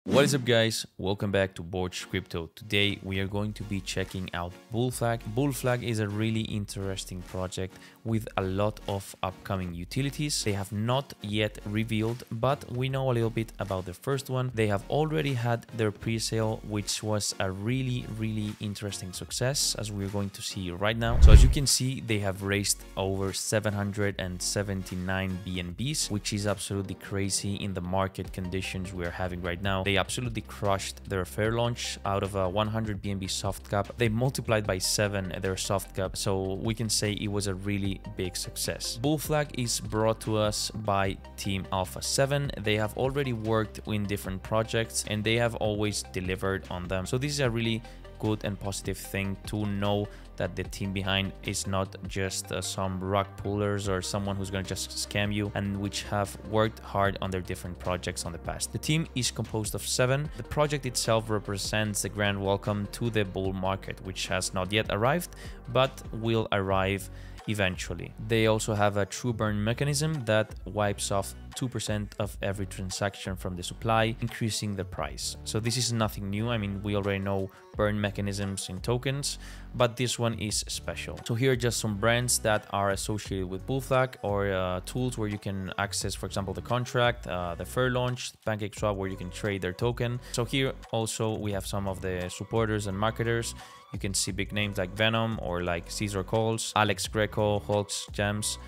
What is up, guys? Welcome back to Borch Crypto. Today we are going to be checking out BULLFLAG. BULLFLAG is a really interesting project with a lot of upcoming utilities. They have not yet revealed, but we know a little bit about the first one. They have already had their pre-sale, which was a really interesting success, as we're going to see right now. So as you can see, they have raised over 779 BNBs, which is absolutely crazy in the market conditions we're having right now. They absolutely crushed their fair launch. Out of a 100 BNB soft cap, they multiplied by 7 their soft cap, so we can say it was a really big success. BULLFLAG is brought to us by Team Alpha 7. They have already worked in different projects and they have always delivered on them, so this is a really good and positive thing to know that the team behind is not just some rug pullers or someone who's going to just scam you, and which have worked hard on their different projects on the past. The team is composed of 7. The project itself represents the grand welcome to the bull market, which has not yet arrived but will arrive eventually. They also have a true burn mechanism that wipes off 2% of every transaction from the supply, increasing the price. So this is nothing new. I mean, we already know burn mechanisms in tokens, but this one is special. So here are just some brands that are associated with BULLFLAG, or tools where you can access, for example, the contract, the fair launch, PancakeSwap, where you can trade their token. So here also we have some of the supporters and marketers. You can see big names like Venom or like Caesar Calls, Alex Greco, Hulks, Gems.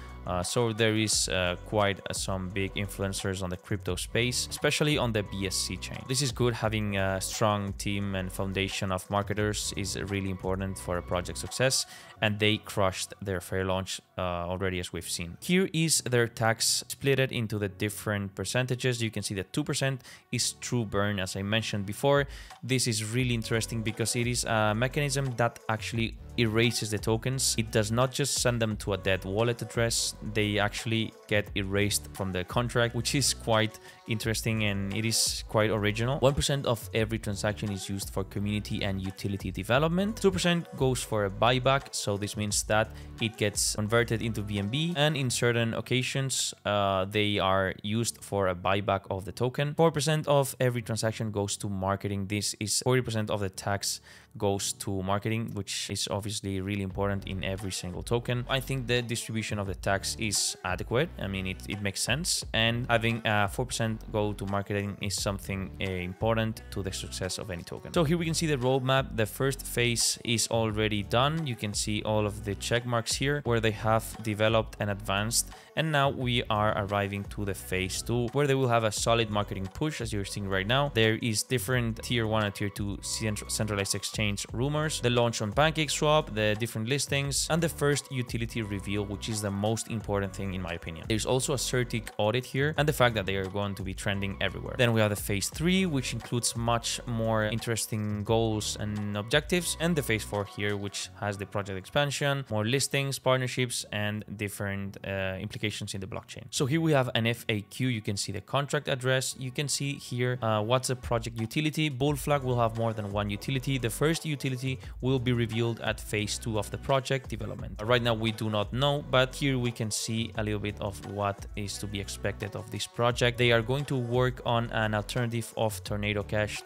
So there is quite some big influencers on the crypto space, especially on the BSC chain. This is good. Having a strong team and foundation of marketers is really important for a project success, and they crushed their fair launch already, as we've seen. Here is their tax split into the different percentages. You can see that 2% is true burn, as I mentioned before. This is really interesting because it is a mechanism that actually erases the tokens. It does not just send them to a dead wallet address, they actually get erased from the contract, which is quite interesting and it is quite original. 1% of every transaction is used for community and utility development. 2% goes for a buyback, so this means that it gets converted into BNB, and in certain occasions they are used for a buyback of the token. 4% of every transaction goes to marketing. This is 40% of the tax goes to marketing, which is obviously really important in every single token. I think the distribution of the tax is adequate. I mean, it makes sense, and having 4% go to marketing is something important to the success of any token. So here we can see the roadmap. The first phase is already done. You can see all of the check marks here where they have developed and advanced, and now we are arriving to the phase 2 where they will have a solid marketing push. As you're seeing right now, there is different tier 1 and tier 2 centralized exchange rumors, the launch on PancakeSwap, the different listings, and the first utility reveal, which is the most important thing in my opinion. There's also a CertiK audit here and the fact that they are going to be trending everywhere. Then we have the phase 3, which includes much more interesting goals and objectives, and the phase 4 here, which has the project expansion, more listings, partnerships, and different implications in the blockchain. So here we have an FAQ. You can see the contract address. You can see here what's a project utility. BULLFLAG will have more than one utility. The first utility will be revealed at phase 2 of the project development. Right now we do not know, but here we can see a little bit of what is to be expected of this project. They are going to work on an alternative of Tornado Cash.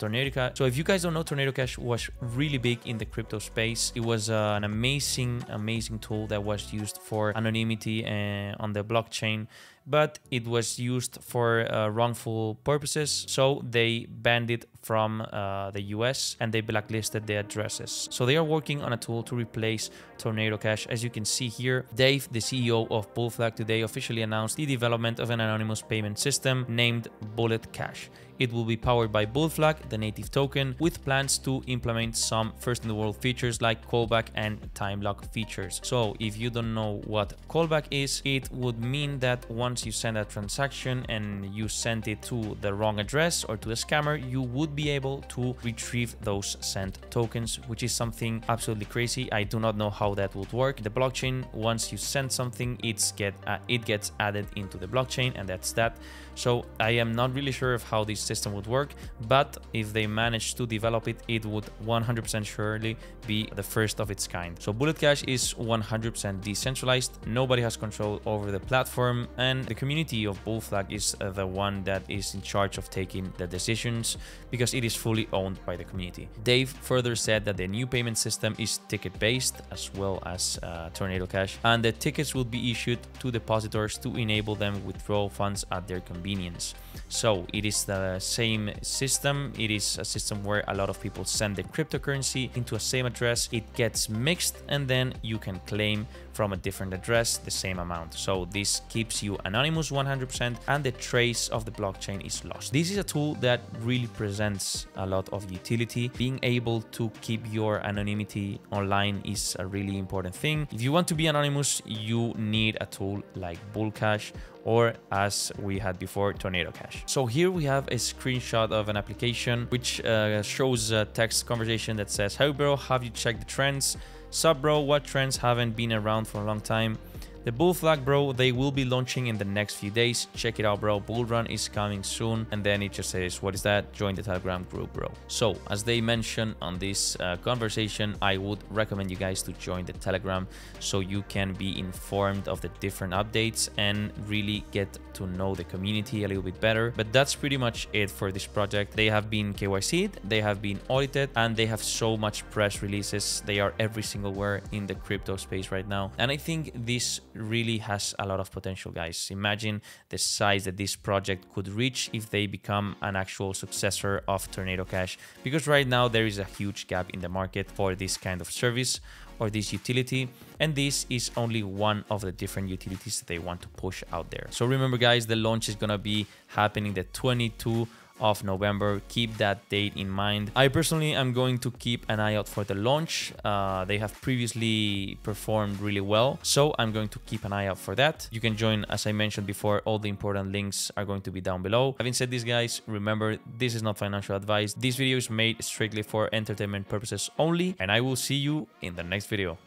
So if you guys don't know, Tornado Cash was really big in the crypto space. It was an amazing tool that was used for anonymity on the blockchain, but it was used for wrongful purposes, so they banned it from the US and they blacklisted the addresses. So they are working on a tool to replace Tornado Cash. As you can see here, Dave, the CEO of BULLFLAG, today officially announced the development of an anonymous payment system named Bullet Cash. It will be powered by BULLFLAG, the native token, with plans to implement some first-in-the-world features like callback and time lock features. So if you don't know what callback is, it would mean that once you send a transaction and you send it to the wrong address or to a scammer, you would be able to retrieve those sent tokens, which is something absolutely crazy. I do not know how that would work. The blockchain, once you send something, it gets added into the blockchain, and that's that. So I am not really sure of how this system would work, but if they manage to develop it, it would 100% surely be the first of its kind. So Bullet Cash is 100% decentralized. Nobody has control over the platform, and the community of BULLFLAG is the one that is in charge of taking the decisions because it is fully owned by the community. Dave further said that the new payment system is ticket-based as well as Tornado Cash, and the tickets will be issued to depositors to enable them withdraw funds at their convenience. So it is the same system. It is a system where a lot of people send the cryptocurrency into a same address. It gets mixed and then you can claim from a different address the same amount. So this keeps you anonymous 100% and the trace of the blockchain is lost. This is a tool that really presents a lot of utility. Being able to keep your anonymity online is a really important thing. If you want to be anonymous, you need a tool like BullCash, or as we had before, Tornado Cash. So here we have a screenshot of an application which shows a text conversation that says, "Hey bro, have you checked the trends? Sup bro, what trends haven't been around for a long time? The BULLFLAG, bro, they will be launching in the next few days. Check it out, bro. Bull Run is coming soon." And then it just says, "What is that? Join the Telegram group, bro." So as they mentioned on this conversation, I would recommend you guys to join the Telegram so you can be informed of the different updates and really get to know the community a little bit better. But that's pretty much it for this project. They have been KYC'd, they have been audited, and they have so much press releases. They are every single where in the crypto space right now. And I think this really has a lot of potential, guys. Imagine the size that this project could reach if they become an actual successor of Tornado Cash, because right now there is a huge gap in the market for this kind of service or this utility, and this is only one of the different utilities that they want to push out there. So remember guys, the launch is gonna be happening the 22nd of November. Keep that date in mind. I personally am going to keep an eye out for the launch. They have previously performed really well, so I'm going to keep an eye out for that. You can join, as I mentioned before. All the important links are going to be down below. Having said this, guys, remember, this is not financial advice. This video is made strictly for entertainment purposes only, and I will see you in the next video.